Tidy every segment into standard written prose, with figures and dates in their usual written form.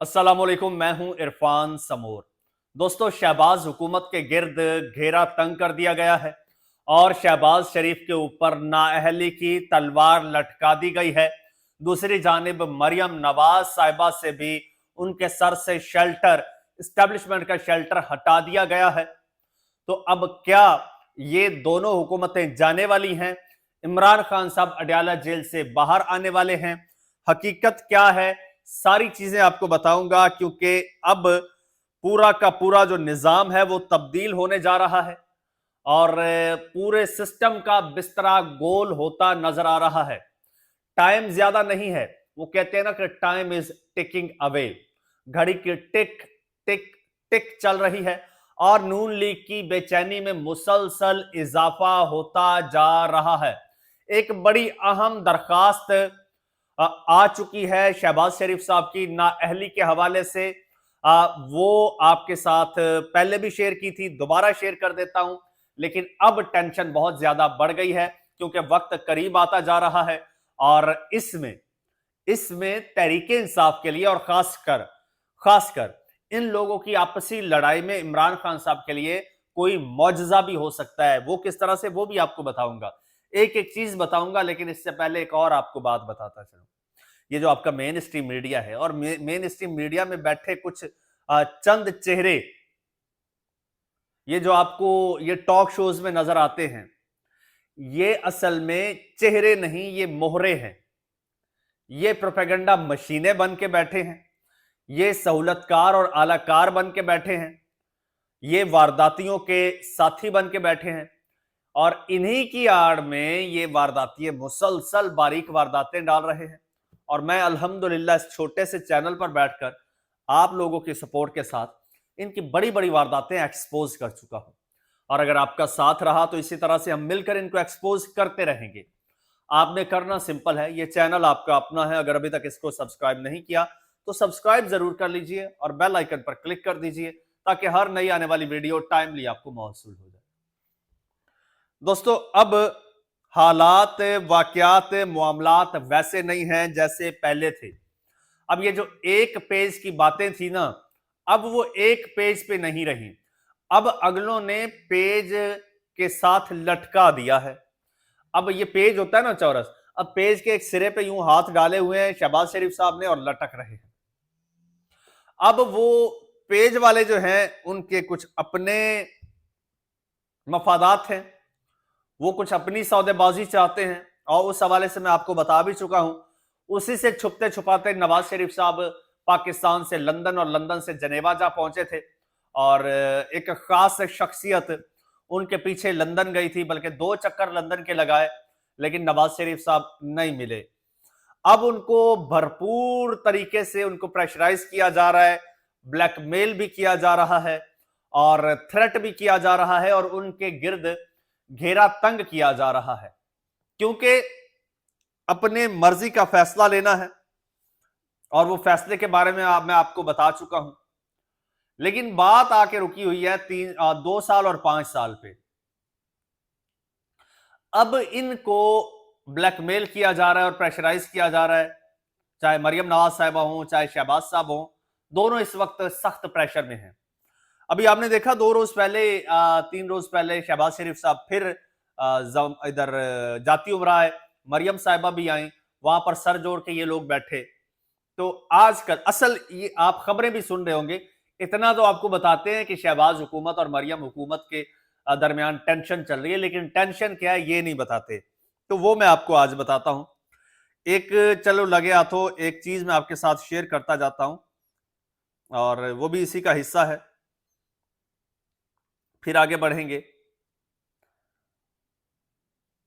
अस्सलाम वालेकुम, मैं हूं इरफान समूर। दोस्तों, शहबाज हुकूमत के गिर्द घेरा तंग कर दिया गया है और शहबाज शरीफ के ऊपर नाअहली की तलवार लटका दी गई है। दूसरी जानिब मरियम नवाज साहिबा से भी उनके सर से शेल्टर, इस्टेब्लिशमेंट का शेल्टर हटा दिया गया है। तो अब क्या ये दोनों हुकूमतें जाने वाली हैं? इमरान खान साहब अडयाला जेल से बाहर आने वाले हैं? हकीकत क्या है? सारी चीजें आपको बताऊंगा, क्योंकि अब पूरा का पूरा जो निजाम है वो तब्दील होने जा रहा है और पूरे सिस्टम का बिस्तरा गोल होता नजर आ रहा है। टाइम ज्यादा नहीं है। वो कहते हैं ना कि टाइम इज टिकिंग अवे। घड़ी की टिक टिक टिक चल रही है और नून लीग की बेचैनी में मुसलसल इजाफा होता जा रहा है। एक बड़ी अहम दरखास्त आ चुकी है शहबाज शरीफ साहब की नाअहली के हवाले से। वो आपके साथ पहले भी शेयर की थी, दोबारा शेयर कर देता हूं। लेकिन अब टेंशन बहुत ज्यादा बढ़ गई है क्योंकि वक्त करीब आता जा रहा है और इसमें इसमें तहरीके इंसाफ के लिए और खासकर इन लोगों की आपसी लड़ाई में इमरान खान साहब के लिए कोई मौजजा भी हो सकता है। वो किस तरह से, वो भी आपको बताऊंगा। एक एक चीज बताऊंगा, लेकिन इससे पहले एक और आपको बात बताता चलूं। ये जो आपका मेन स्ट्रीम मीडिया है और मेन स्ट्रीम मीडिया में बैठे कुछ चंद चेहरे, ये जो आपको ये टॉक शोज में नजर आते हैं, ये असल में चेहरे नहीं, ये मोहरे हैं। ये प्रोपेगेंडा मशीनें बन के बैठे हैं। ये सहूलतकार और आलाकार बन के बैठे हैं। ये वारदातियों के साथी बन के बैठे हैं और इन्हीं की आड़ में ये वारदातियां मुसलसल बारीक वारदातें डाल रहे हैं। और मैं अल्हम्दुलिल्लाह इस छोटे से चैनल पर बैठकर आप लोगों की सपोर्ट के साथ इनकी बड़ी बड़ी वारदातें एक्सपोज कर चुका हूं। और अगर आपका साथ रहा तो इसी तरह से हम मिलकर इनको एक्सपोज करते रहेंगे। आपने करना सिंपल है, ये चैनल आपका अपना है। अगर अभी तक इसको सब्सक्राइब नहीं किया तो सब्सक्राइब जरूर कर लीजिए और बेल आइकन पर क्लिक कर दीजिए ताकि हर नई आने वाली वीडियो टाइमली आपको मौसूल हो जाए। दोस्तों, अब हालात, वाकयात, मामलात वैसे नहीं हैं जैसे पहले थे। अब ये जो एक पेज की बातें थी ना, अब वो एक पेज पे नहीं रही। अब अगलों ने पेज के साथ लटका दिया है। अब ये पेज होता है ना चौरस, अब पेज के एक सिरे पे यूं हाथ डाले हुए हैं शहबाज शरीफ साहब ने और लटक रहे हैं। अब वो पेज वाले जो हैं उनके कुछ अपने मफादात हैं, वो कुछ अपनी सौदेबाजी चाहते हैं और उस हवाले से मैं आपको बता भी चुका हूं। उसी से छुपते छुपाते नवाज शरीफ साहब पाकिस्तान से लंदन और लंदन से जनेवा जा पहुंचे थे और एक खास शख्सियत उनके पीछे लंदन गई थी, बल्कि 2 चक्कर लंदन के लगाए, लेकिन नवाज शरीफ साहब नहीं मिले। अब उनको भरपूर तरीके से उनको प्रेशराइज किया जा रहा है, ब्लैकमेल भी किया जा रहा है और थ्रेट भी किया जा रहा है और उनके गिर्द घेरा तंग किया जा रहा है, क्योंकि अपने मर्जी का फैसला लेना है और वो फैसले के बारे में मैं आपको बता चुका हूं। लेकिन बात आके रुकी हुई है 2 साल और 5 साल पे। अब इनको ब्लैकमेल किया जा रहा है और प्रेशराइज किया जा रहा है, चाहे मरियम नवाज साहिबा हो चाहे शहबाज साहब हो, दोनों इस वक्त सख्त प्रेशर में हैं। अभी आपने देखा 2 रोज पहले, 3 रोज पहले शहबाज शरीफ साहब फिर इधर जाती उमरा है, मरियम साहिबा भी आई, वहां पर सर जोड़ के ये लोग बैठे। तो आजकल असल ये आप खबरें भी सुन रहे होंगे, इतना तो आपको बताते हैं कि शहबाज हुकूमत और मरियम हुकूमत के दरमियान टेंशन चल रही है, लेकिन टेंशन क्या है ये नहीं बताते। तो वो मैं आपको आज बताता हूं। एक, चलो लगे हाथों एक चीज मैं आपके साथ शेयर करता जाता हूं और वो भी इसी का हिस्सा है, फिर आगे बढ़ेंगे।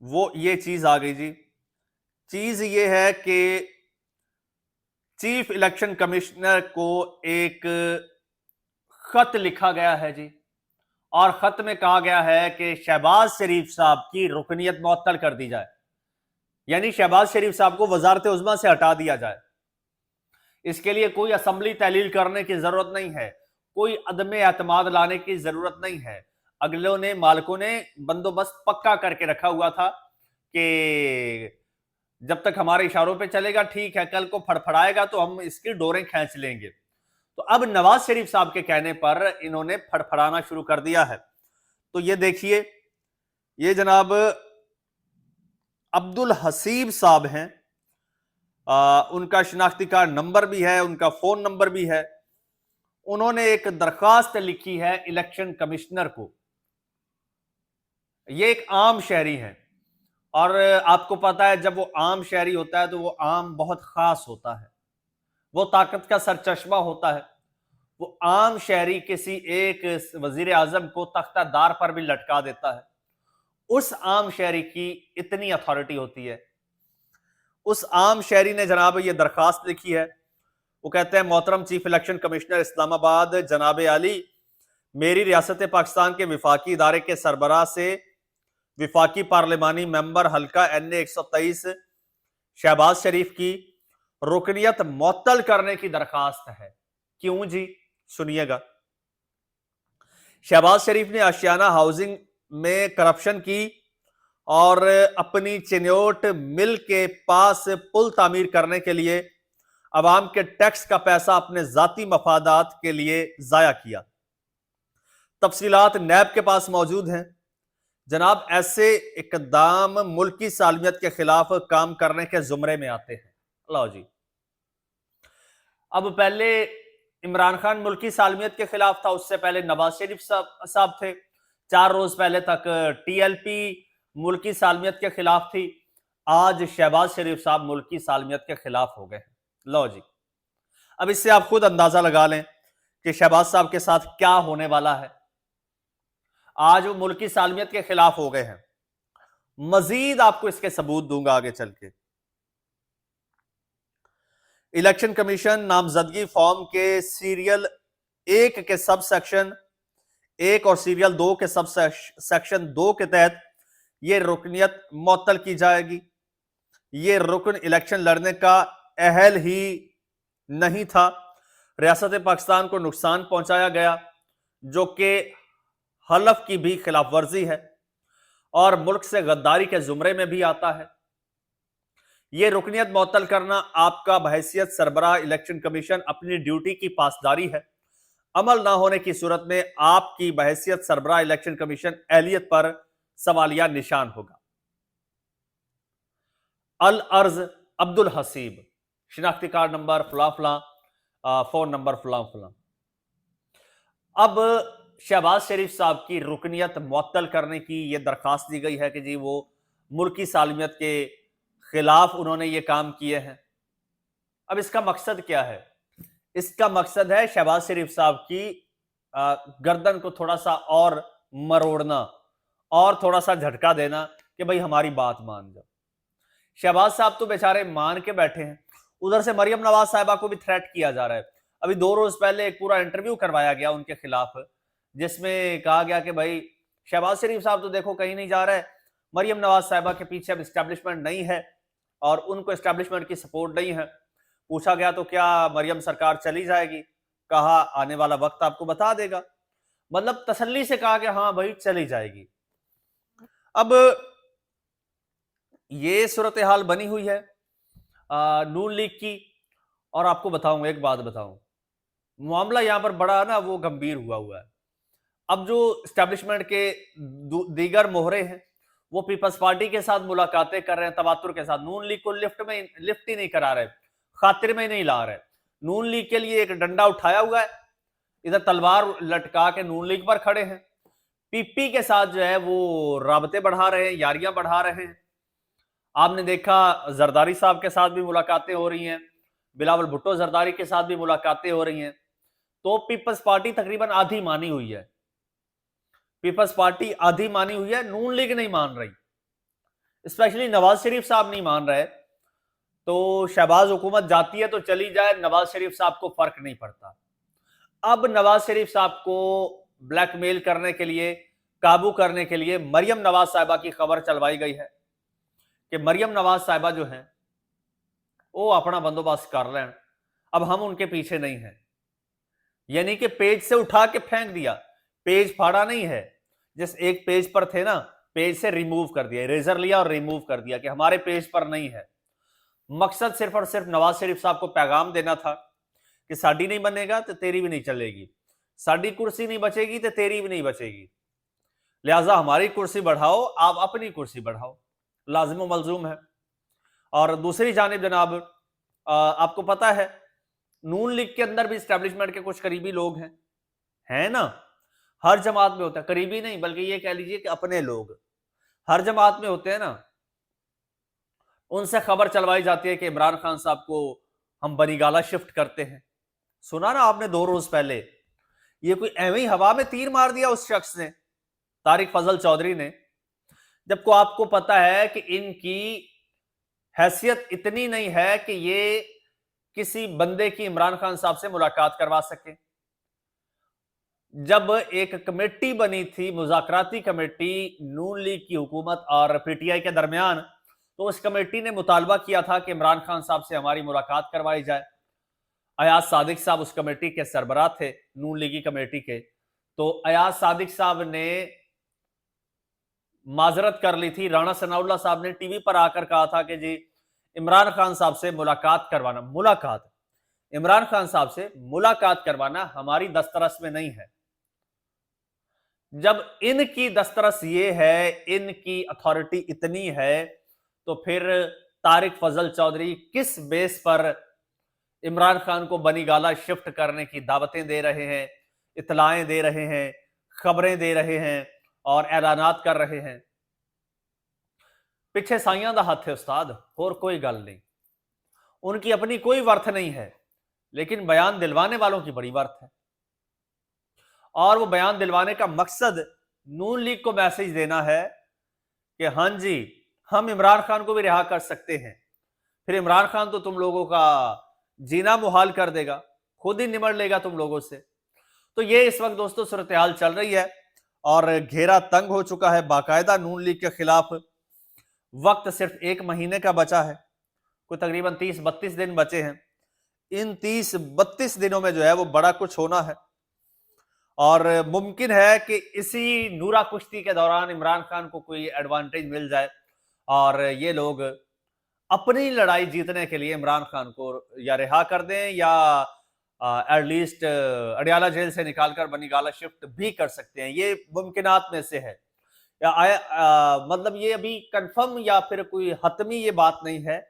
वो ये चीज आ गई जी। चीज ये है कि चीफ इलेक्शन कमिश्नर को एक खत लिखा गया है जी और खत में कहा गया है कि शहबाज शरीफ साहब की रुकनियत मुअत्तल कर दी जाए, यानी शहबाज शरीफ साहब को वजारत उज़्मा से हटा दिया जाए। इसके लिए कोई असेंबली तहलील करने की जरूरत नहीं है, कोई अदम एतमाद लाने की जरूरत नहीं है। अगलों ने, मालिकों ने बंदोबस्त पक्का करके रखा हुआ था कि जब तक हमारे इशारों पे चलेगा ठीक है, कल को फड़फड़ाएगा तो हम इसकी डोरें खींच लेंगे। تو اب نواز شریف صاحب کے کہنے پر انہوں نے پھڑپھڑانا شروع کر دیا ہے. تو یہ دیکھیے، یہ جناب عبد الحسیب صاحب ہیں، ان کا شناختی کارڈ نمبر بھی ہے، ان کا فون نمبر بھی ہے. انہوں نے ایک درخواست لکھی ہے الیکشن کمشنر کو. یہ ایک عام شہری ہے، اور آپ کو پتا ہے جب وہ عام شہری ہوتا ہے تو وہ عام بہت خاص ہوتا ہے، وہ طاقت کا سرچشمہ ہوتا ہے. وہ عام شہری کسی ایک وزیر اعظم کو تختہ دار پر بھی لٹکا دیتا ہے. اس عام شہری کی اتنی اتھارٹی ہوتی ہے. اس عام شہری نے جناب یہ درخواست لکھی ہے. وہ کہتے ہیں، محترم چیف الیکشن کمشنر اسلام آباد جناب عالی، میری ریاست پاکستان کے وفاقی ادارے کے سربراہ سے وفاقی پارلیمانی ممبر حلقہ NA 123 شہباز شریف کی رکنیت معطل کرنے کی درخواست ہے. کیوں جی؟ سنیے گا. شہباز شریف نے آشیانہ ہاؤسنگ میں کرپشن کی اور اپنی چنیوٹ مل کے پاس پل تعمیر کرنے کے لیے عوام کے ٹیکس کا پیسہ اپنے ذاتی مفادات کے لیے ضائع کیا. تفصیلات نیب کے پاس موجود ہیں. جناب ایسے اقدام ملکی سالمیت کے خلاف کام کرنے کے زمرے میں آتے ہیں. اللہ جی، اب پہلے عمران خان ملکی سالمیت کے خلاف تھا، اس سے پہلے نواز شریف صاحب تھے، 4 روز پہلے تک TLP ملکی سالمیت کے خلاف تھی. آج شہباز شریف صاحب ملکی سالمیت کے خلاف ہو گئے. لو جی، اب اس سے آپ خود اندازہ لگا لیں کہ شہباز صاحب کے ساتھ کیا ہونے والا ہے. آج وہ ملکی سالمیت کے خلاف ہو گئے ہیں. مزید آپ کو اس کے ثبوت دوں گا آگے چل کے. الیکشن کمیشن نامزدگی فارم کے سیریل 1 کے سب سیکشن 1 اور سیریل 2 کے سب سیکشن 2 کے تحت یہ رکنیت معطل کی جائے گی. یہ رکن الیکشن لڑنے کا اہل ہی نہیں تھا. ریاست پاکستان کو نقصان پہنچایا گیا، جو کہ حلف کی بھی خلاف ورزی ہے اور ملک سے غداری کے زمرے میں بھی آتا ہے. یہ رکنیت معطل کرنا آپ کا بحیثیت سربراہ الیکشن کمیشن اپنی ڈیوٹی کی پاسداری ہے. عمل نہ ہونے کی صورت میں آپ کی بحیثیت سربراہ الیکشن کمیشن اہلیت پر سوالیہ نشان ہوگا. الارض عبد الحسیب، شناختی کارڈ نمبر فلاں فلاں، فون نمبر فلاں فلاں. اب شہباز شریف صاحب کی رکنیت معطل کرنے کی یہ درخواست دی گئی ہے کہ جی وہ ملکی سالمیت کے خلاف انہوں نے یہ کام کیے ہیں. اب اس کا مقصد کیا ہے؟ اس کا مقصد ہے شہباز شریف صاحب کی گردن کو تھوڑا سا اور مروڑنا اور تھوڑا سا جھٹکا دینا کہ بھئی ہماری بات مان جاؤ. شہباز صاحب تو بیچارے مان کے بیٹھے ہیں. ادھر سے مریم نواز صاحبہ کو بھی تھریٹ کیا جا رہا ہے. ابھی 2 روز پہلے ایک پورا انٹرویو کروایا گیا ان کے خلاف، جس میں کہا گیا کہ بھائی شہباز شریف صاحب تو دیکھو کہیں نہیں جا رہا ہے، مریم نواز صاحبہ کے پیچھے اب اسٹیبلشمنٹ نہیں ہے اور ان کو اسٹیبلشمنٹ کی سپورٹ نہیں ہے. پوچھا گیا تو کیا مریم سرکار چلی جائے گی؟ کہا آنے والا وقت آپ کو بتا دے گا. مطلب تسلی سے کہا کہ ہاں بھائی چلی جائے گی. اب یہ صورتحال بنی ہوئی ہے نون لیگ کی. اور آپ کو بتاؤں، ایک بات بتاؤں، معاملہ یہاں پر بڑا نا وہ گمبھیر ہوا ہے. اب جو اسٹیبلشمنٹ کے دیگر مہرے ہیں وہ پیپلز پارٹی کے ساتھ ملاقاتیں کر رہے ہیں تواتر کے ساتھ. نون لیگ کو لفٹ ہی نہیں کرا رہے، خاطر میں نہیں لا رہے. نون لیگ کے لیے ایک ڈنڈا اٹھایا ہوا ہے، ادھر تلوار لٹکا کے نون لیگ پر کھڑے ہیں. پی کے ساتھ جو ہے وہ رابطے بڑھا رہے ہیں، یاریاں بڑھا رہے ہیں. آپ نے دیکھا زرداری صاحب کے ساتھ بھی ملاقاتیں ہو رہی ہیں، بلاول بھٹو زرداری کے ساتھ بھی ملاقاتیں ہو رہی ہیں. تو پیپلز پارٹی تقریباً آدھی مانی ہوئی ہے. پیپلز پارٹی آدھی مانی ہوئی ہے، نون لیگ نہیں مان رہی، اسپیشلی نواز شریف صاحب نہیں مان رہے. تو شہباز حکومت جاتی ہے تو چلی جائے، نواز شریف صاحب کو فرق نہیں پڑتا. اب نواز شریف صاحب کو بلیک میل کرنے کے لیے، قابو کرنے کے لیے مریم نواز صاحبہ کی خبر چلوائی گئی ہے کہ مریم نواز صاحبہ جو ہیں وہ اپنا بندوبست کر لیں، اب ہم ان کے پیچھے نہیں ہیں. یعنی کہ پیج سے اٹھا کے پھینک دیا، پیج پھاڑا نہیں ہے. جس ایک پیج پر تھے نا، پیج سے ریموو کر دیا، ریزر لیا اور ریموو کر دیا کہ ہمارے پیج پر نہیں ہے. مقصد صرف اور صرف نواز شریف صاحب کو پیغام دینا تھا کہ साड़ी नहीं बनेगा तो तेरी भी नहीं चलेगी, साड़ी कुर्सी नहीं बचेगी तो तेरी भी नहीं बचेगी, लिहाजा हमारी कुर्सी बढ़ाओ, आप अपनी कुर्सी बढ़ाओ, लाजिम मलजूम है। और दूसरी जानिब जनाब, आपको पता है नून लीग के अंदर भी इस्टेब्लिशमेंट के कुछ करीबी लोग हैं ना, हर जमात में होता है, करीबी नहीं बल्कि ये कह लीजिए कि अपने लोग हर जमात में होते हैं ना, उनसे खबर चलवाई जाती है कि इमरान खान साहब को हम बनीगाला शिफ्ट करते हैं। सुना ना आपने 2 रोज पहले, ये कोई एवं ही हवा में तीर मार दिया उस शख्स ने, तारिक फजल चौधरी ने, जबकि आपको पता है कि इनकी हैसियत इतनी नहीं है कि ये किसी बंदे की इमरान खान साहब से मुलाकात करवा सके। जब एक कमेटी बनी थी, मुज़ाकराती कमेटी नून लीग की हुकूमत और पीटीआई के दरमियान, तो उस कमेटी ने मुतालबा किया था कि इमरान खान साहब से हमारी मुलाकात करवाई जाए। अयाज सादिक साहब उस कमेटी के सरबराह थे, नून लीगी कमेटी के। तो अयाज सादिक साहब ने माजरत कर ली थी, राणा सनाउल्लाह साहब ने टीवी पर आकर कहा था कि जी इमरान खान साहब से मुलाकात करवाना, इमरान खान साहब से मुलाकात करवाना हमारी दस्तरस में नहीं है। जब इनकी दस्तरस ये है, इनकी अथॉरिटी इतनी है, तो फिर तारिक फजल चौधरी किस बेस पर इमरान खान को बनीगाला शिफ्ट करने की दावतें दे रहे हैं, इतलाएं दे रहे हैं, खबरें दे रहे हैं और ऐलानात कर रहे हैं? पिछे साइयां दा हथ है उस्ताद, और कोई गल नहीं। उनकी अपनी कोई वर्थ नहीं है, लेकिन बयान दिलवाने वालों की बड़ी वर्थ है। और वो बयान दिलवाने का मकसद नून लीग को मैसेज देना है कि हां जी, हम इमरान खान को भी रिहा कर सकते हैं। फिर इमरान खान तो तुम लोगों का जीना मुहाल कर देगा, खुद ही निमट लेगा तुम लोगों से। तो ये इस वक्त दोस्तों सूरत हाल चल रही है और घेरा तंग हो चुका है बाकायदा नून लीग के खिलाफ। वक्त सिर्फ 1 महीने का बचा है, कोई तकरीबन 30-32 दिन बचे हैं। इन 30-32 दिनों में जो है वो बड़ा कुछ होना है और मुमकिन है कि इसी नूरा कुश्ती के दौरान इमरान खान को कोई एडवांटेज मिल जाए और ये लोग अपनी लड़ाई जीतने के लिए इमरान खान को या रिहा कर दें या एटलीस्ट अडियाला जेल से निकालकर बनीगाला शिफ्ट भी कर सकते हैं। ये मुमकिनात में से है, या मतलब ये अभी कंफर्म या फिर कोई हतमी ये बात नहीं है,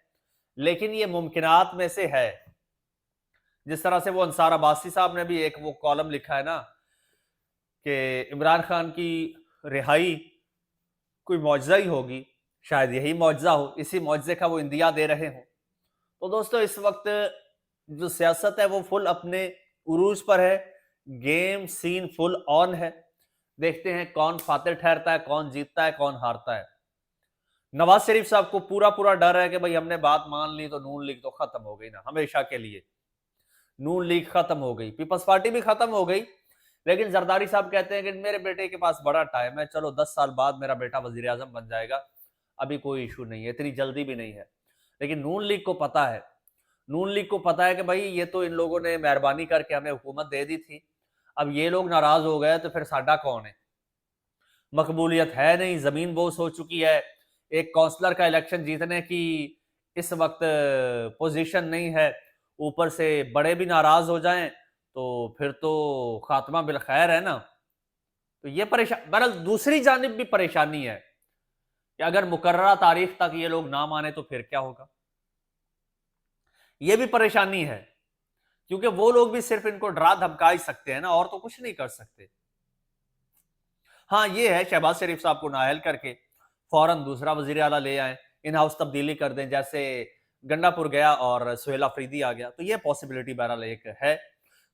लेकिन ये मुमकिनात में से है। जिस तरह से वो अंसार अब्बासी साहब ने भी एक वो कॉलम लिखा है ना कि इमरान खान की रिहाई कोई मौजज़ा ही होगी, शायद यही मौजज़ा हो, इसी मौजज़े का वो इंदिया दे रहे हो। तो दोस्तों इस वक्त जो सियासत है वो फुल अपने उरूज पर है, गेम सीन फुल ऑन है। देखते हैं कौन फातिर ठहरता है, कौन जीतता है, कौन हारता है। नवाज शरीफ साहब को पूरा डर है कि भाई हमने बात मान ली तो नून लीग तो खत्म हो गई ना, हमेशा के लिए नून लीग खत्म हो गई, पीपल्स पार्टी भी खत्म हो गई। लेकिन जरदारी साहब कहते हैं कि मेरे बेटे के पास बड़ा टाइम है, चलो 10 साल बाद मेरा बेटा वजीर आजम बन जाएगा, अभी कोई इशू नहीं है, इतनी जल्दी भी नहीं है। लेकिन नून लीग को पता है, नून लीग को पता है कि भाई ये तो इन लोगों ने मेहरबानी करके हमें हुकूमत दे दी थी, अब ये लोग नाराज हो गए तो फिर साडा कौन है, मकबूलियत है नहीं, जमीन बोस हो चुकी है, एक काउंसलर का इलेक्शन जीतने की इस वक्त पोजीशन नहीं है, ऊपर से बड़े भी नाराज हो जाएं तो फिर तो खात्मा बिल खैर है ना। तो ये परेशान, बहरहाल दूसरी जानिब भी परेशानी है कि अगर मुकर्ररा तारीख तक ये लोग ना माने तो फिर क्या होगा, ये भी परेशानी है, क्योंकि वो लोग भी सिर्फ इनको डरा धमका ही सकते हैं ना, और तो कुछ नहीं कर सकते। हाँ ये है शहबाज शरीफ साहब को नाअहल करके फौरन दूसरा वजीर आला ले आए, इन हाउस तब्दीली कर दें, जैसे गंडापुर गया और सुहेल अफरीदी आ गया, तो ये पॉसिबिलिटी बहरहाल एक है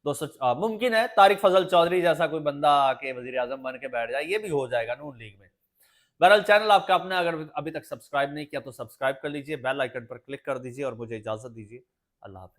दोस्तों। मुमकिन है तारिक फजल चौधरी जैसा कोई बंदा आके वजीर आजम बन के बैठ जाए, ये भी हो जाएगा नून लीग में। बहरहाल चैनल आपका अपना अगर अभी तक सब्सक्राइब नहीं किया तो सब्सक्राइब कर लीजिए, बेल आइकन पर क्लिक कर दीजिए और मुझे इजाजत दीजिए। अल्लाह हाफिज।